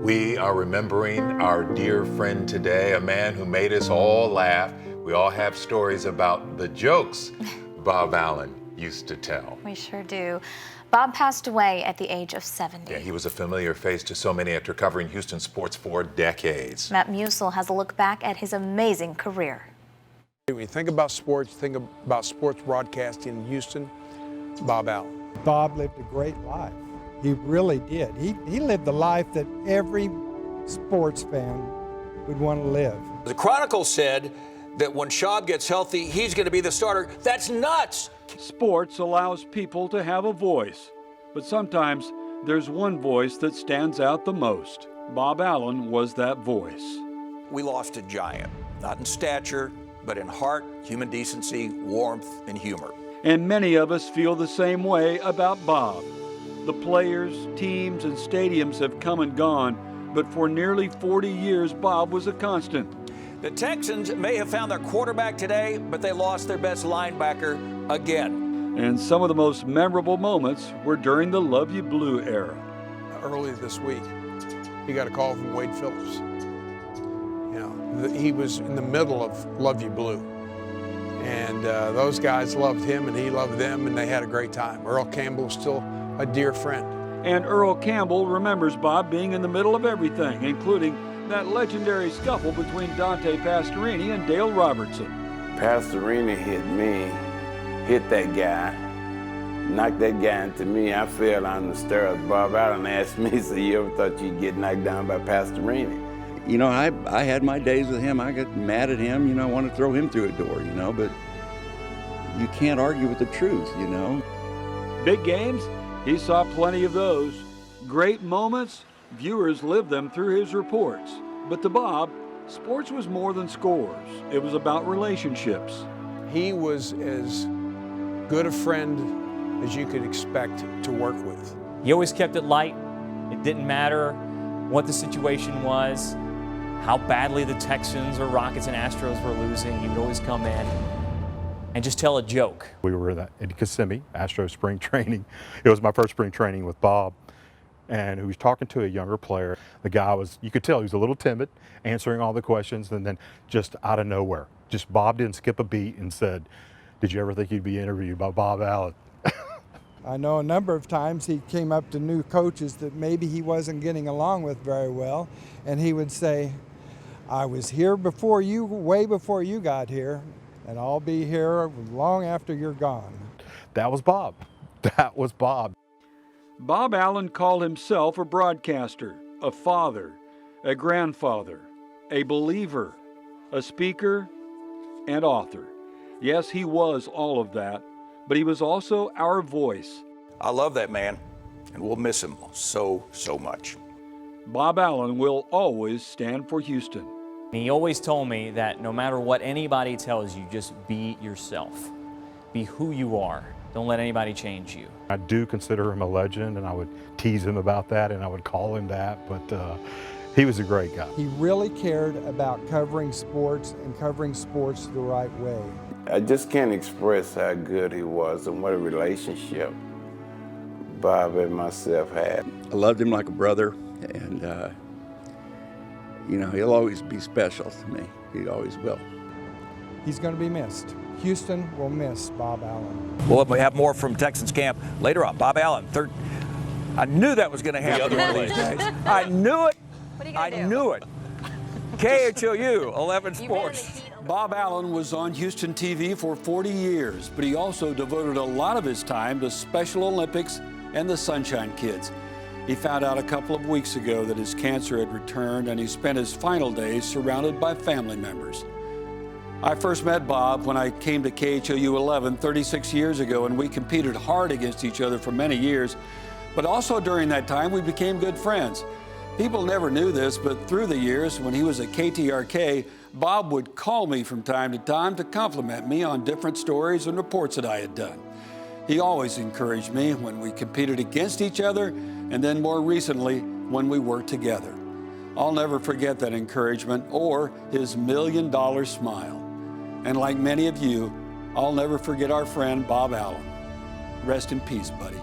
We are remembering our dear friend today, a man who made us all laugh. We all have stories about the jokes Bob Allen used to tell. We sure do. Bob passed away at the age of 70. Yeah, he was a familiar face to so many after covering Houston sports for decades. Matt Musil has a look back at his amazing career. When you think about sports, think about sports broadcasting in Houston, Bob Allen. Bob lived a great life. He really did. He lived the life that every sports fan would want to live. The Chronicle said that when Schaub gets healthy, he's going to be the starter. That's nuts! Sports allows people to have a voice, but sometimes there's one voice that stands out the most. Bob Allen was that voice. We lost a giant, not in stature, but in heart, human decency, warmth, and humor. And many of us feel the same way about Bob. The players, teams, and stadiums have come and gone, but for nearly 40 years, Bob was a constant. The Texans may have found their quarterback today, but they lost their best linebacker again. And some of the most memorable moments were during the Love You Blue era. Early this week, he got a call from Wade Phillips. He was in the middle of Love You Blue. And those guys loved him and he loved them, and they had a great time. Earl Campbell's still a dear friend. And Earl Campbell remembers Bob being in the middle of everything, including that legendary scuffle between Dante Pastorini and Dale Robertson. Pastorini hit that guy, knocked that guy into me. I fell on the stairs. Bob Allen asked me, so you ever thought you'd get knocked down by Pastorini? You know, I had my days with him. I got mad at him, you know, I wanted to throw him through a door, you know, but you can't argue with the truth, you know. Big games? He saw plenty of those. Great moments? Viewers lived them through his reports. But to Bob, sports was more than scores. It was about relationships. He was as good a friend as you could expect to work with. He always kept it light. It didn't matter what the situation was, how badly the Texans or Rockets and Astros were losing. He would always come in and just tell a joke. We were in Kissimmee, Astro spring training. It was my first spring training with Bob, and he was talking to a younger player. The guy was, you could tell he was a little timid, answering all the questions, and then just out of nowhere, just Bob didn't skip a beat and said, "Did you ever think you'd be interviewed by Bob Allen?" I know a number of times he came up to new coaches that maybe he wasn't getting along with very well, and he would say, "I was here before you, way before you got here, and I'll be here long after you're gone." That was Bob. That was Bob. Bob Allen called himself a broadcaster, a father, a grandfather, a believer, a speaker, and author. Yes, he was all of that, but he was also our voice. I love that man, and we'll miss him so, so much. Bob Allen will always stand for Houston. He always told me that no matter what anybody tells you, just be yourself. Be who you are. Don't let anybody change you. I do consider him a legend, and I would tease him about that, and I would call him that, but he was a great guy. He really cared about covering sports and covering sports the right way. I just can't express how good he was and what a relationship Bob and myself had. I loved him like a brother, and you know, he'll always be special to me. He always will. He's going to be missed. Houston will miss Bob Allen. We'll have more from Texans camp later on. Bob Allen, third. I knew that was going to happen one of these days. I knew it. What are you gonna do? I knew it. KHOU 11 Sports. Bob Allen was on Houston TV for 40 years, but he also devoted a lot of his time to Special Olympics and the Sunshine Kids. He found out a couple of weeks ago that his cancer had returned, and he spent his final days surrounded by family members. I first met Bob when I came to KHOU 11 36 years ago, and we competed hard against each other for many years. But also during that time, we became good friends. People never knew this, but through the years, when he was at KTRK, Bob would call me from time to time to compliment me on different stories and reports that I had done. He always encouraged me when we competed against each other, and then more recently, when we worked together. I'll never forget that encouragement or his $1 million smile. And like many of you, I'll never forget our friend Bob Allen. Rest in peace, buddy.